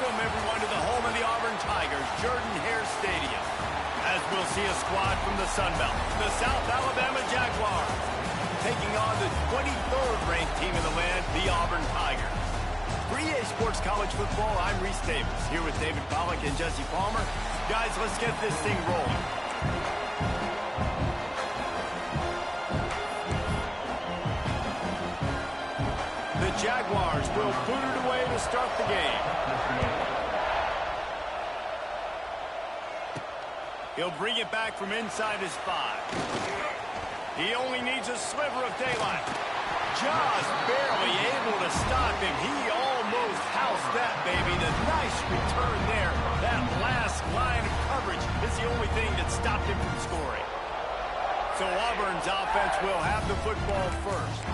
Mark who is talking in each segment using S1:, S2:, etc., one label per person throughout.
S1: Welcome, everyone, to the home of the Auburn Tigers, Jordan-Hare Stadium. As we'll see a squad from the Sun Belt, the South Alabama Jaguars, taking on the 23rd ranked team in the land, the Auburn Tigers. For EA Sports College Football, I'm Reese Davis, here with David Pollack and Jesse Palmer. Guys, let's get this thing rolling. The Jaguars will boot it away to start the game. He'll bring it back from inside his 5. He only needs a sliver of daylight. Just barely able to stop him. He almost housed that, baby. The nice return there. That last line of coverage is the only thing that stopped him from scoring. So Auburn's offense will have the football first.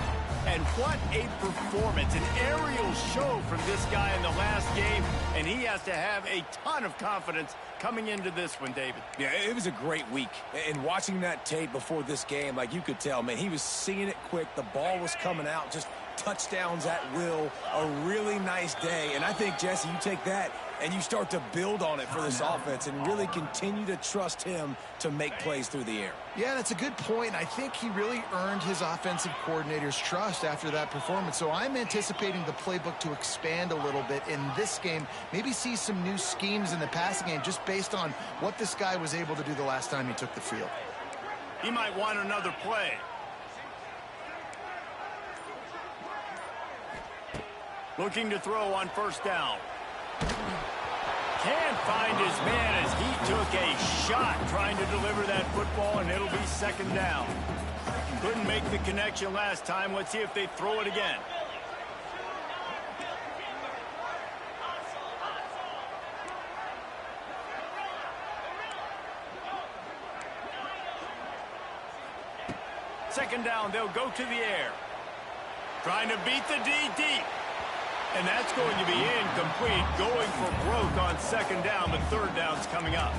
S1: And what a performance, an aerial show from this guy in the last game, and he has to have a ton of confidence coming into this one, David.
S2: Yeah, it was a great week. And watching that tape before this game, like you could tell, man, he was seeing it quick. The ball was coming out, just touchdowns at will. A really nice day. And I think, Jesse, you take that and you start to build on it for this offense and really continue to trust him to make plays through the air.
S3: Yeah, that's a good point. I think he really earned his offensive coordinator's trust after that performance. So I'm anticipating the playbook to expand a little bit in this game. Maybe see some new schemes in the passing game just based on what this guy was able to do the last time he took the field.
S1: He might want another play. Looking to throw on first down. Can't find his man as he took a shot trying to deliver that football, and it'll be second down. Couldn't make the connection last time. Let's see if they throw it again. Second down, they'll go to the air. Trying to beat the D deep. And that's going to be incomplete, going for broke on second down, but third down's coming up.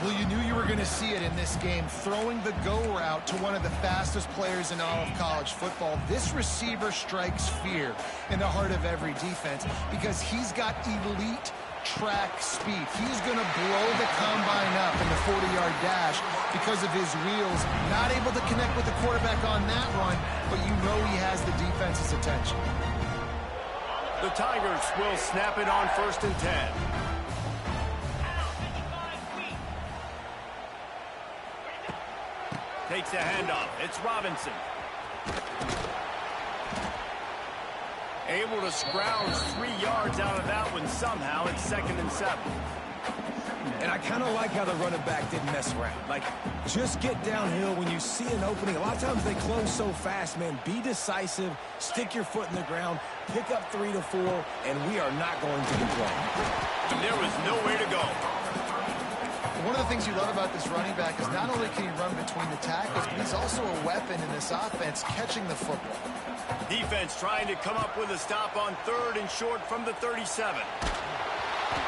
S3: Well, you knew you were going to see it in this game, throwing the go route to one of the fastest players in all of college football. This receiver strikes fear in the heart of every defense because he's got elite track speed. He's going to blow the combine up in the 40-yard dash because of his wheels. Not able to connect with the quarterback on that run, but you know he has the defense's attention.
S1: The Tigers will snap it on 1st and 10. Takes the handoff. It's Robinson. Able to scrounge 3 yards out of that one somehow. It's 2nd and 7.
S2: And I kind of like how the running back didn't mess around. Like, just get downhill when you see an opening. A lot of times they close so fast, man. Be decisive, stick your foot in the ground, pick up 3 to 4, and we are not going to complain.
S1: There was nowhere to go.
S3: One of the things you love about this running back is not only can he run between the tackles, but he's also a weapon in this offense, catching the football.
S1: Defense trying to come up with a stop on 3rd and short from the 37.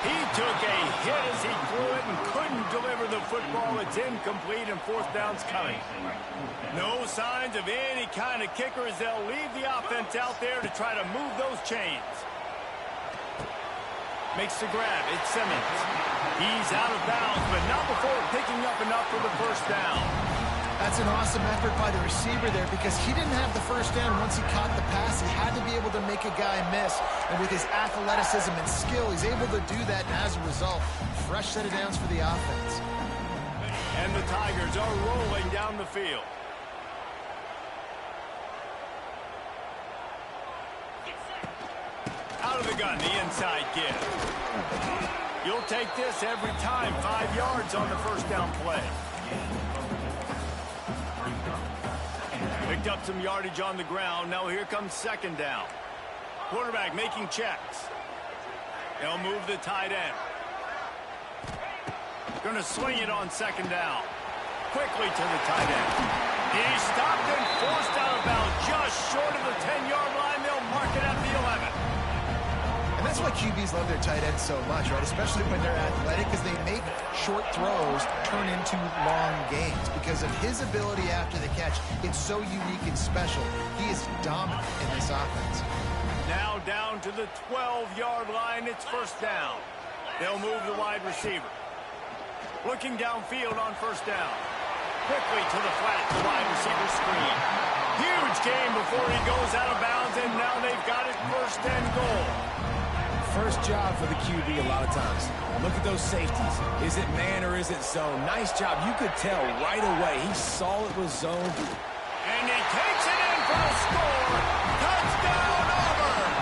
S1: He took a hit as he threw it and couldn't deliver the football. It's incomplete and 4th down's coming. No signs of any kind of kicker as they'll leave the offense out there to try to move those chains. Makes the grab. It's Simmons. He's out of bounds, but not before picking up enough for the 1st down.
S3: That's an awesome effort by the receiver there because he didn't have the 1st down once he caught the pass. He had to be able to make a guy miss. And with his athleticism and skill, he's able to do that. And as a result, fresh set of downs for the offense.
S1: And the Tigers are rolling down the field. Out of the gun, the inside give. You'll take this every time. 5 yards on the 1st down play. Picked up some yardage on the ground. Now here comes 2nd down. Quarterback making checks. They'll move the tight end. Going to swing it on 2nd down. Quickly to the tight end. He's stopped and forced out of bounds just short of the 10-yard line. They'll mark it at the 11.
S3: And that's why QBs love their tight ends so much, right? Especially when they're athletic, because they make short throws turn into long gains. Because of his ability after the catch, it's so unique and special. He is dominant in this offense.
S1: Now down to the 12-yard line. It's first down. They'll move the wide receiver. Looking downfield on first down. Quickly to the flat, the wide receiver screen. Huge gain before he goes out of bounds, and now they've got it first and goal.
S2: First job for the QB a lot of times. Look at those safeties. Is it man or is it zone? Nice job. You could tell right away. He saw it was zone.
S1: And he takes it in for the score. Touchdown, Auburn!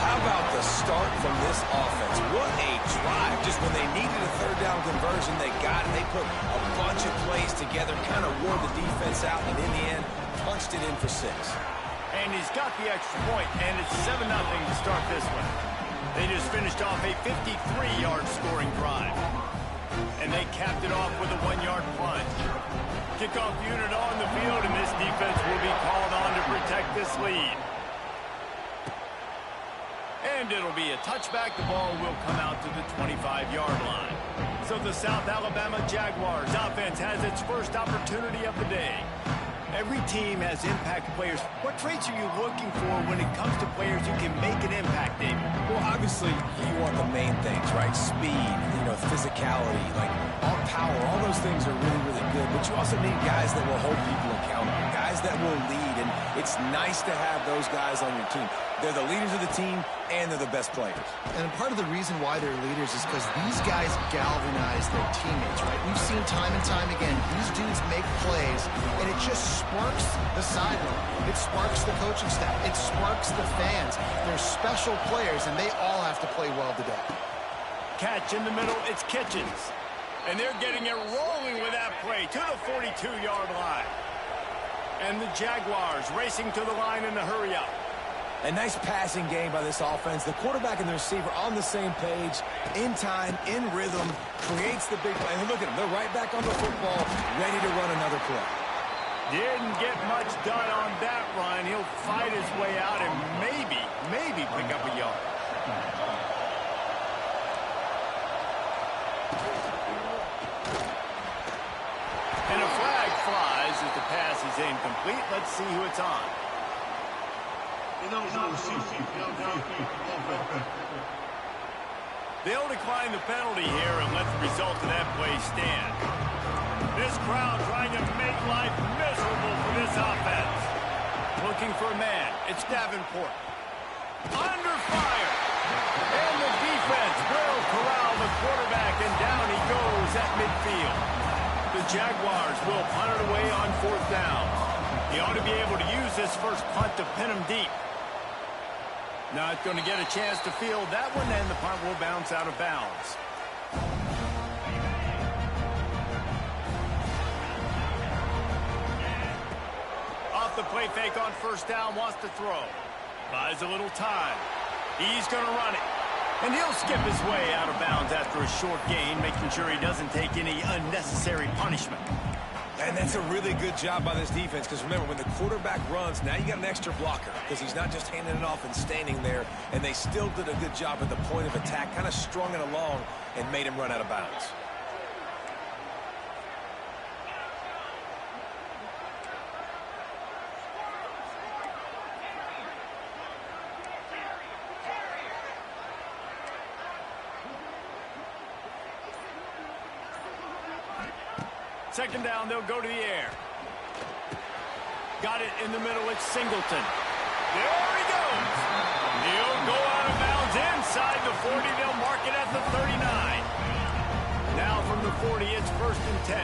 S2: How about the start from this offense? What a drive. Just when they needed a third down conversion, they got it. They put a bunch of plays together, kind of wore the defense out, and in the end, punched it in for 6.
S1: And he's got the extra point, and it's 7-0 to start this one. They just finished off a 53-yard scoring drive. And they capped it off with a 1-yard plunge. Kickoff unit on the field, and this defense will be called on to protect this lead. And it'll be a touchback. The ball will come out to the 25-yard line. So the South Alabama Jaguars offense has its first opportunity of the day. Every team has impact players. What traits are you looking for when it comes to players who can make an impact, David?
S2: Well, obviously, you want the main things, right? Speed, physicality, like all power. All those things are really, really good. But you also need guys that will hold people accountable, guys that will lead. And it's nice to have those guys on your team. They're the leaders of the team, and they're the best players.
S3: And part of the reason why they're leaders is because these guys galvanize their teammates, right? We've seen time and time again, these dudes make plays, and it just sparks the sideline. It sparks the coaching staff. It sparks the fans. They're special players, and they all have to play well today.
S1: Catch in the middle, it's Kitchens. And they're getting it rolling with that play to the 42-yard line. And the Jaguars racing to the line in the hurry-up.
S2: A nice passing game by this offense. The quarterback and the receiver on the same page, in time, in rhythm, creates the big play. And look at them. They're right back on the football, ready to run another play.
S1: Didn't get much done on that run. He'll fight his way out and maybe pick up a yard. And a flag flies as the pass is incomplete. Let's see who it's on. They'll decline the penalty here and let the result of that play stand. This crowd trying to make life miserable for this offense. Looking for a man. It's Davenport. Under fire. And the defense will corral the quarterback, and down he goes at midfield. The Jaguars will punt it away on 4th down. He ought to be able to use this first punt to pin him deep. Not going to get a chance to field that one, and the punt will bounce out of bounds. Off the play fake on first down, wants to throw. Buys a little time. He's going to run it. And he'll skip his way out of bounds after a short gain, making sure he doesn't take any unnecessary punishment.
S2: And that's a really good job by this defense, because remember, when the quarterback runs, now you got an extra blocker, because he's not just handing it off and standing there, and they still did a good job at the point of attack, kind of strung it along and made him run out of bounds.
S1: Second down, they'll go to the air. Got it in the middle, it's Singleton. There he goes. He'll go out of bounds inside the 40. They'll mark it at the 39. Now from the 40, it's 1st and 10.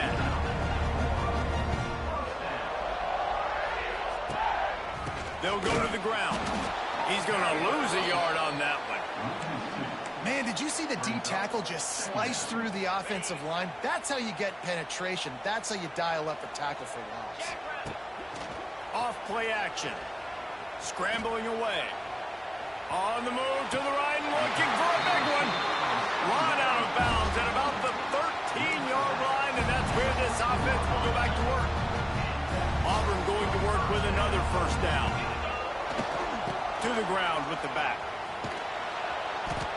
S1: They'll go to the ground. He's going to lose a yard on that one.
S3: Man, did you see the D tackle just slice through the offensive line? That's how you get penetration. That's how you dial up a tackle for loss.
S1: Off play action. Scrambling away. On the move to the right, looking for a big one. Run out of bounds at about the 13-yard line, and that's where this offense will go back to work. Auburn going to work with another first down. To the ground with the back.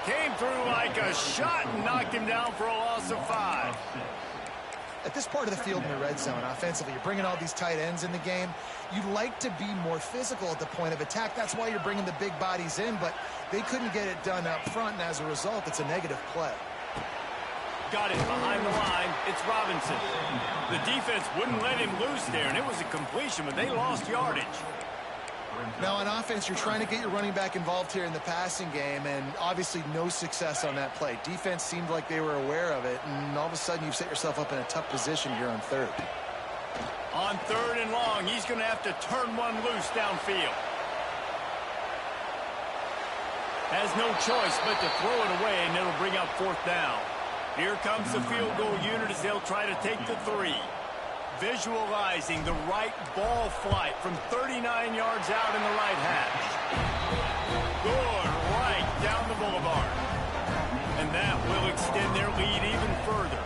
S1: Came through like a shot and knocked him down for a loss of 5.
S3: At this part of the field in the red zone, offensively, you're bringing all these tight ends in the game. You'd like to be more physical at the point of attack. That's why you're bringing the big bodies in, but they couldn't get it done up front, and as a result, it's a negative play.
S1: Got it behind the line. It's Robinson. The defense wouldn't let him loose there, and it was a completion, but they lost yardage.
S3: Now, on offense, you're trying to get your running back involved here in the passing game, and obviously no success on that play. Defense seemed like they were aware of it, and all of a sudden you've set yourself up in a tough position here on third.
S1: On 3rd and long, he's going to have to turn one loose downfield. Has no choice but to throw it away, and it'll bring up 4th down. Here comes the field goal unit as they'll try to take the 3. Visualizing the right ball flight from 39 yards out in the right hash. Good right down the boulevard. And that will extend their lead even further.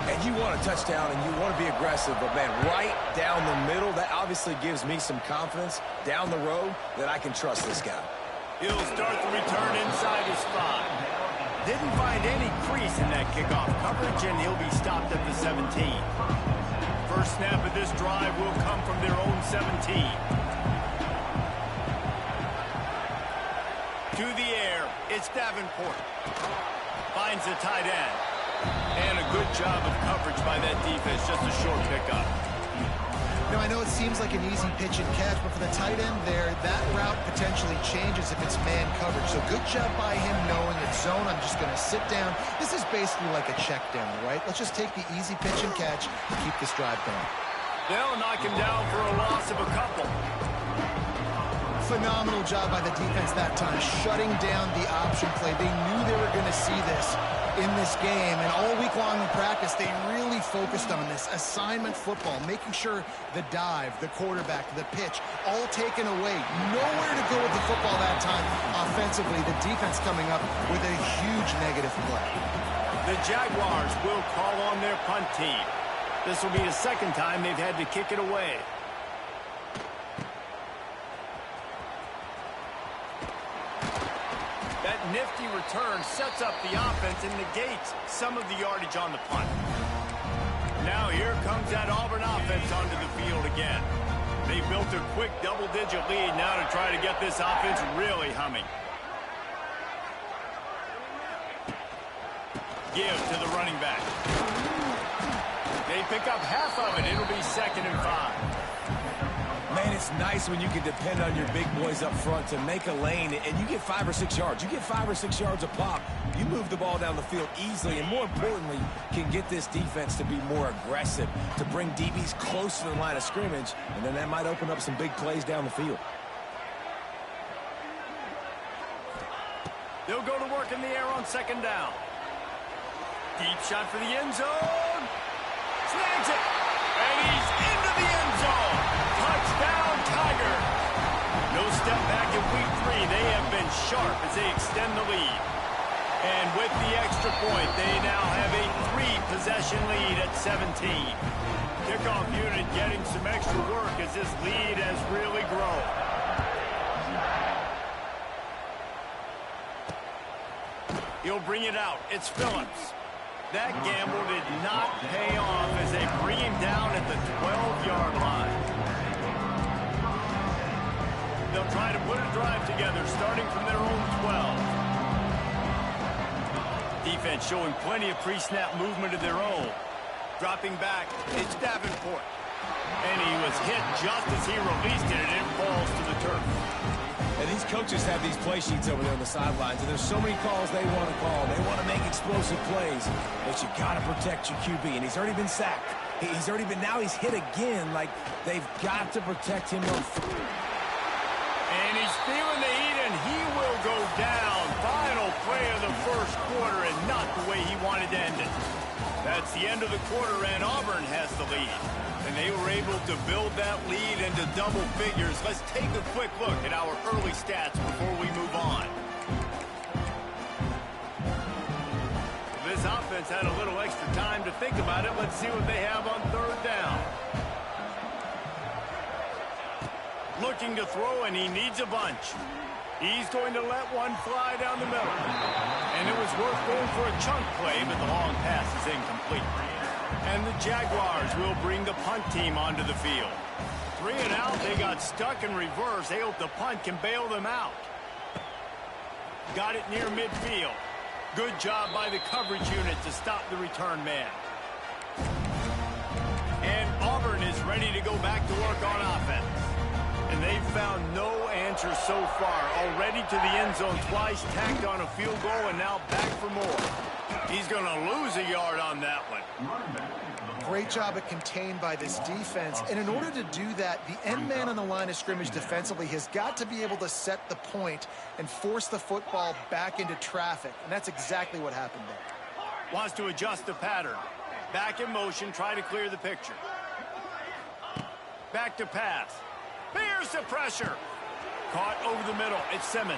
S2: And you want a touchdown and you want to be aggressive, but man, right down the middle, that obviously gives me some confidence down the road that I can trust this guy.
S1: He'll start the return inside his 5. Didn't find any crease in that kickoff coverage, and he'll be stopped at the 17. First snap of this drive will come from their own 17. To the air, it's Davenport. Finds the tight end. And a good job of coverage by that defense, just a short pickup.
S3: Now, I know it seems like an easy pitch and catch, but for the tight end there, that route potentially changes if it's man coverage. So good job by him knowing it's zone. I'm just going to sit down. This is basically like a check down, right? Let's just take the easy pitch and catch and keep this drive going.
S1: They'll knock him down for a loss of a couple.
S3: Phenomenal job by the defense that time, shutting down the option play. They knew they were going to see this in this game, and all week long in practice, they really focused on this assignment football, making sure the dive, the quarterback, the pitch, all taken away. Nowhere to go with the football that time. Offensively, the defense coming up with a huge negative play.
S1: The Jaguars will call on their punt team. This will be the 2nd time they've had to kick it away. That nifty return sets up the offense and negates some of the yardage on the punt. Now here comes that Auburn offense onto the field again. They built a quick double-digit lead now to try to get this offense really humming. Give to the running back. They pick up half of it. It'll be 2nd and 5.
S2: Man, it's nice when you can depend on your big boys up front to make a lane, and you get 5 or 6 yards. You get 5 or 6 yards a pop. You move the ball down the field easily, and more importantly, can get this defense to be more aggressive, to bring DBs close to the line of scrimmage, and then that might open up some big plays down the field.
S1: They'll go to work in the air on 2nd down. Deep shot for the end zone. Snags it. And he's into the end zone. Touchdown, Tiger. No step back in week 3. They have been sharp as they extend the lead. And with the extra point, they now have a 3-possession lead at 17. Kickoff unit getting some extra work as this lead has really grown. He'll bring it out. It's Phillips. That gamble did not pay off as they bring him down at the 12-yard line. They'll try to put a drive together, starting from their own 12. Defense showing plenty of pre-snap movement of their own. Dropping back, it's Davenport. And he was hit just as he released it, and it falls to the turf.
S2: And these coaches have these play sheets over there on the sidelines, and there's so many calls they want to call. They want to make explosive plays, but you got to protect your QB, and he's already been sacked. He's already been, now he's hit again. Like, they've got to protect him up.
S1: And he's feeling the heat, and he will go down. Final play of the first quarter, and not the way he wanted to end it. That's the end of the quarter, and Auburn has the lead. And they were able to build that lead into double figures. Let's take a quick look at our early stats before we move on. This offense had a little extra time to think about it. Let's see what they have on 3rd down. Looking to throw, and he needs a bunch. He's going to let one fly down the middle. And it was worth going for a chunk play, but the long pass is incomplete. And the Jaguars will bring the punt team onto the field. 3 and out, they got stuck in reverse. They hope the punt can bail them out. Got it near midfield. Good job by the coverage unit to stop the return man. And Auburn is ready to go back to work on offense. And they've found no answer so far. Already to the end zone twice, tacked on a field goal, and now back for more. He's going to lose a yard on that one.
S3: Great job at contained by this defense. And in order to do that, the end man on the line of scrimmage defensively has got to be able to set the point and force the football back into traffic. And that's exactly what happened there.
S1: Wants to adjust the pattern. Back in motion, try to clear the picture. Back to pass. Here's the pressure. Caught over the middle. It's Simmons.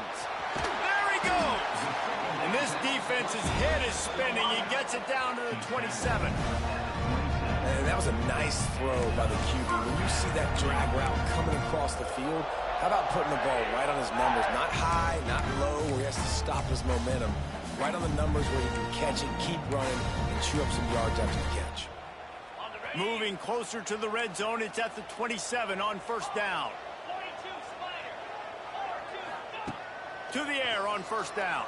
S1: There he goes. And this defense's head is spinning. He gets it down to the 27.
S2: And that was a nice throw by the QB. When you see that drag route coming across the field, how about putting the ball right on his numbers? Not high, not low, where he has to stop his momentum. Right on the numbers where he can catch it, keep running, and chew up some yards after the catch.
S1: Moving closer to the red zone. It's at the 27 on first down. To the air on first down.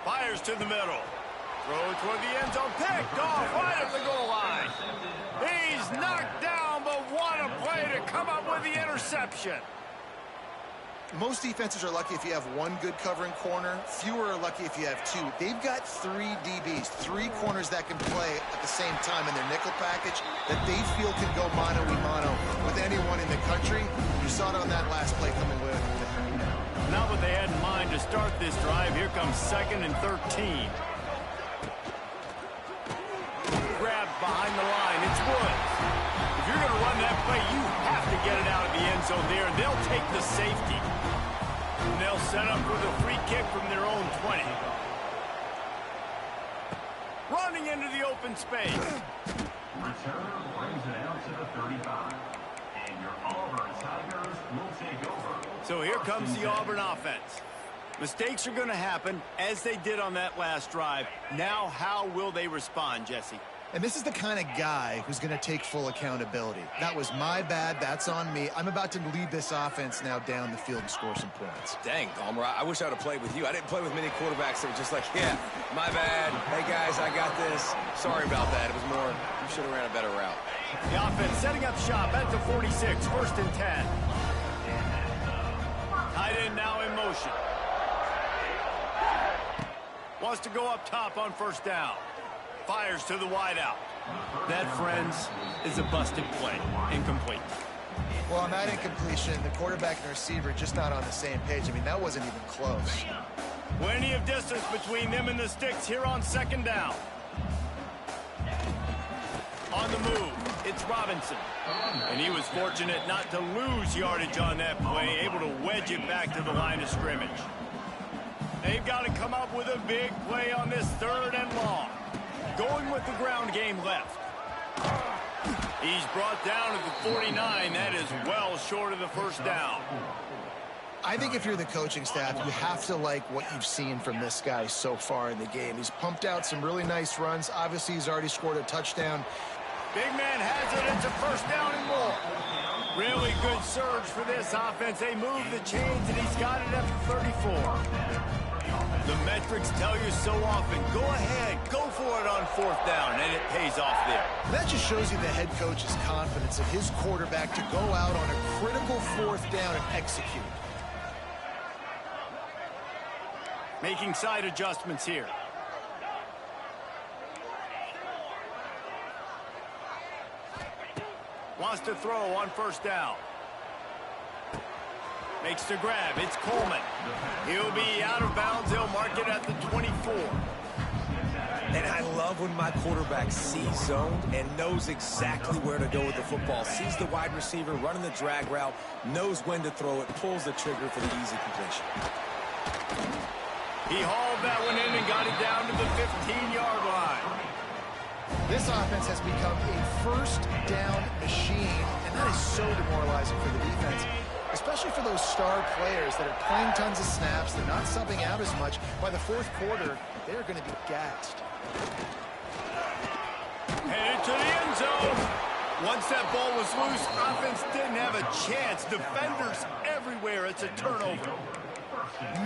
S1: Fires to the middle. Throw toward the end zone. Picked off right at the goal line. He's knocked down, but what a play to come up with the interception.
S3: Most defenses are lucky if you have one good covering corner. Fewer are lucky if you have two. They've got 3 DBs, 3 corners that can play at the same time in their nickel package that they feel can go mano-a-mano with anyone in the country. You saw it on that last play coming with.
S1: Not what they had in mind to start this drive. Here comes 2nd and 13. Grabbed behind the line. It's Woods. If you're going to run that play, you have to get it out of the end zone there, and they'll take the safety. And they'll set up with a free kick from their own 20. Running into the open space.
S4: Returner brings it out to the 35. And your Auburn Tigers will take over.
S1: So here comes the Auburn offense. Mistakes are going to happen, as they did on that last drive. Now, how will they respond, Jesse?
S3: And this is the kind of guy who's going to take full accountability. That was my bad. That's on me. I'm about to lead this offense now down the field and score some points.
S2: Dang, Palmer, I wish I would have played with you. I didn't play with many quarterbacks that were just like, yeah, my bad. Hey, guys, I got this. Sorry about that. It was more, you should have ran a better route.
S1: The offense setting up shop at the 46, 1st and 10. Tight end now in motion. Wants to go up top on first down. Fires to the wideout. That, friends, is a busted play. Incomplete.
S3: Well, on that incompletion, the quarterback and receiver just not on the same page. I mean, that wasn't even close.
S1: Plenty of distance between them and the sticks here on 2nd down. On the move, it's Robinson. And he was fortunate not to lose yardage on that play, able to wedge it back to the line of scrimmage. They've got to come up with a big play on this 3rd and long. Going with the ground game left. He's brought down at the 49. That is well short of the first down.
S3: I think if you're the coaching staff, you have to like what you've seen from this guy so far in the game. He's pumped out some really nice runs. Obviously, he's already scored a touchdown.
S1: Big man has it. It's a first down and more. Really good surge for this offense. They move the chains, and he's got it at the 34. The metrics tell you so often, go ahead, go for it on 4th down, and it pays off there.
S3: That just shows you the head coach's confidence in his quarterback to go out on a critical 4th down and execute.
S1: Making side adjustments here. Wants to throw on first down. Makes the grab. It's Coleman. He'll be out of bounds. They'll mark it at the 24.
S2: And I love when my quarterback sees zoned and knows exactly where to go with the football. Sees the wide receiver running the drag route, knows when to throw it, pulls the trigger for the easy completion.
S1: He hauled that one in and got it down to the 15-yard line.
S3: This offense has become a first down machine, and that is so demoralizing for the defense, especially for those star players that are playing tons of snaps. They're not subbing out as much. By the 4th quarter, they're going to be gassed.
S1: Headed to the end zone. Once that ball was loose, offense didn't have a chance. Defenders everywhere. It's a turnover.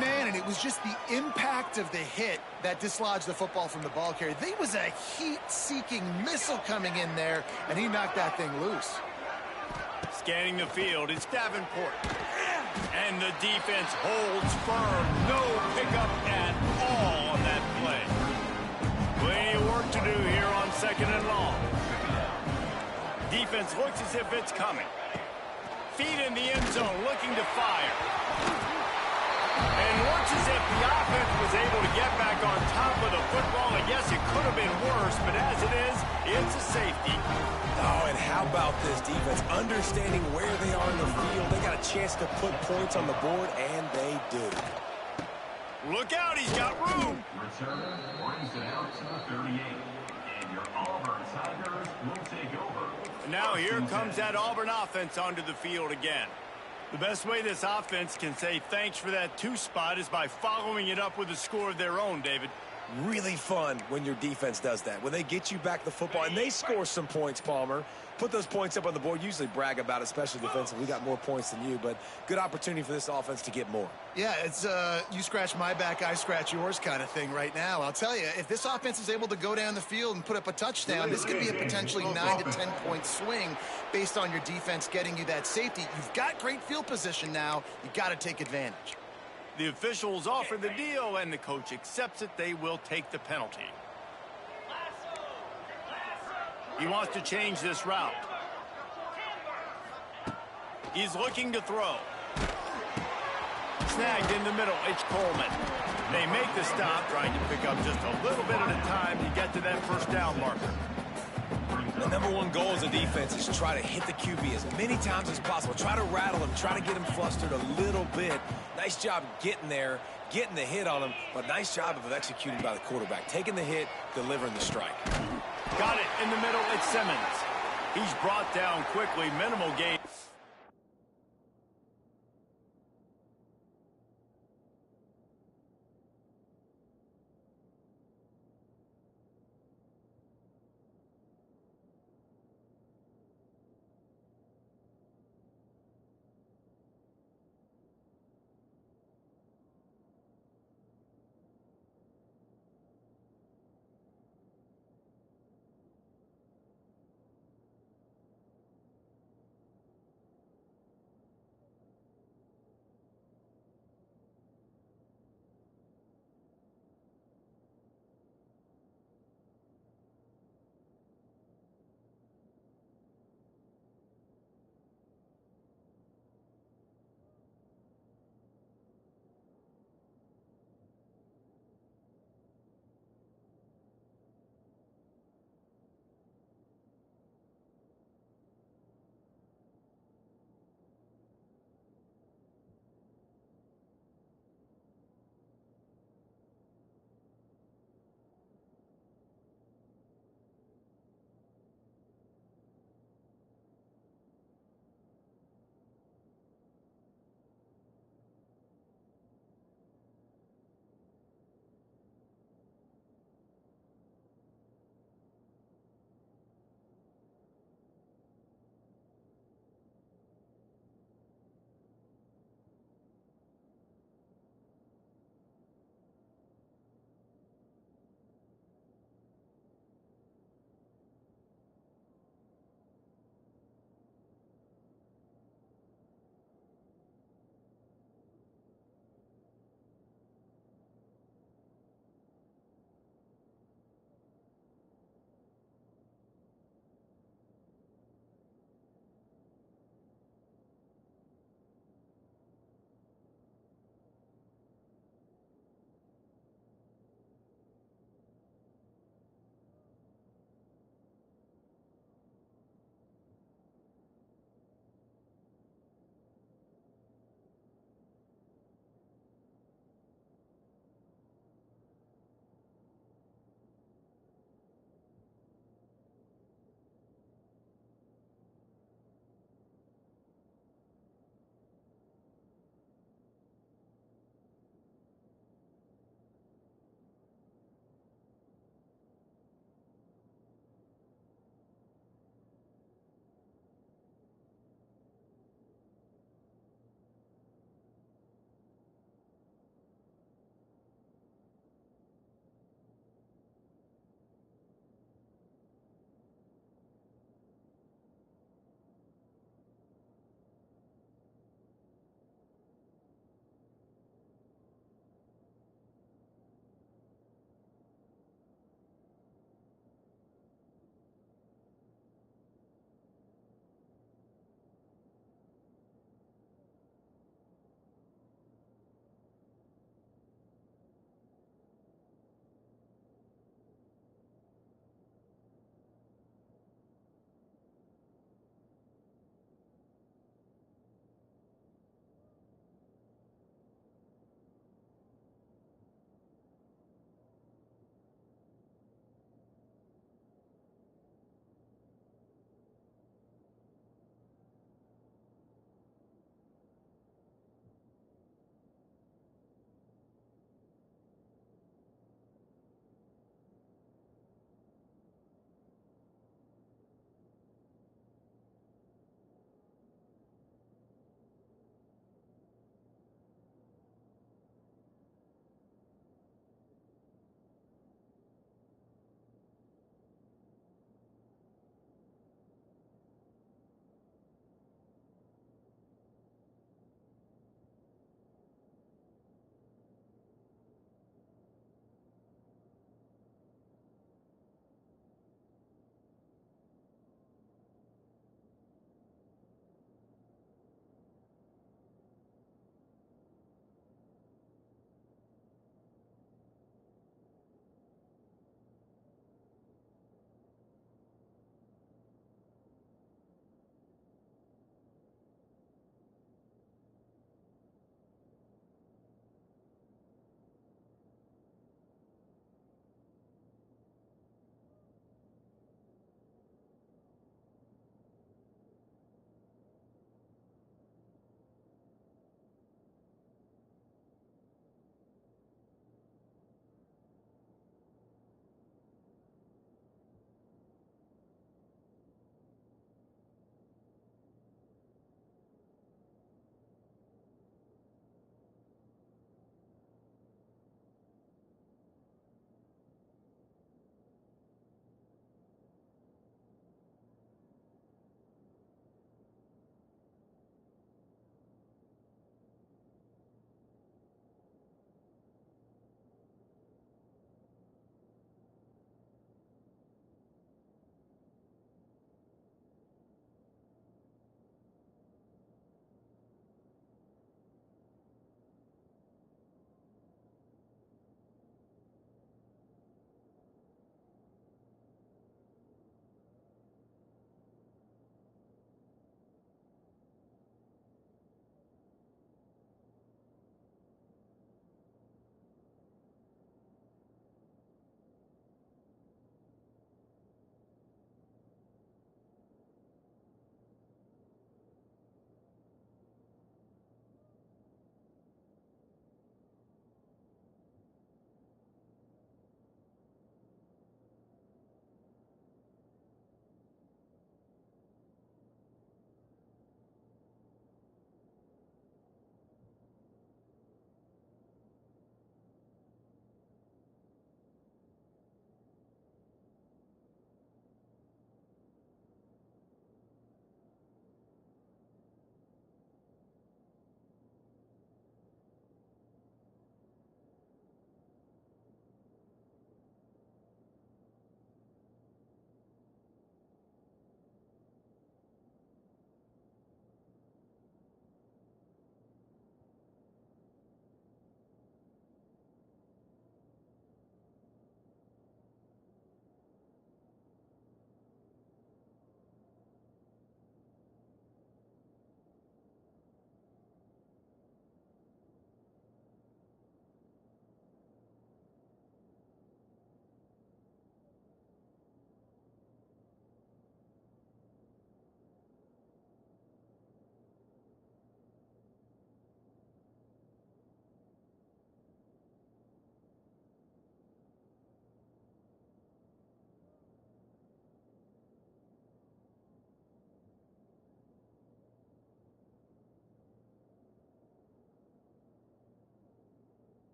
S3: Man, and it was just the impact of the hit that dislodged the football from the ball carrier. There was a heat-seeking missile coming in there, and he knocked that thing loose.
S1: Scanning the field, it's Davenport. And the defense holds firm. No pickup at all on that play. Plenty of work to do here on 2nd and long. Defense looks as if it's coming. Feet in the end zone, looking to fire. And looks as if the offense was able to get back on top of the football. And yes, it could have been worse, but as it is, it's a safety.
S2: Oh, and how about this defense? Understanding where they are in the field. They got a chance to put points on the board, and they do.
S1: Look out, he's got room.
S4: Return brings it out to the 38. And your Auburn Tigers will take over.
S1: Now here comes that Auburn offense onto the field again. The best way this offense can say thanks for that 2 spot is by following it up with a score of their own, David.
S2: Really fun when your defense does that. When they get you back the football and they score some points, Palmer. Put those points up on the board. Usually brag about it, especially defensively. We got more points than you, but good opportunity for this offense to get more.
S3: Yeah, it's you scratch my back, I scratch yours kind of thing right now. I'll tell you, if this offense is able to go down the field and put up a touchdown, this could be a potentially 9 to 10 point swing based on your defense getting you that safety. You've got great field position now. You got to take advantage.
S1: The officials offer the deal, and the coach accepts it. They will take the penalty. He wants to change this route. He's looking to throw. Snagged in the middle, it's Coleman. They make the stop, trying to pick up just a little bit at a time to get to that first down marker.
S2: The #1 goal as a defense is try to hit the QB as many times as possible. Try to rattle him, try to get him flustered a little bit. Nice job getting there, getting the hit on him, but nice job of executing by the quarterback. Taking the hit, delivering the strike.
S1: Got it in the middle, it's Simmons. He's brought down quickly, minimal gain.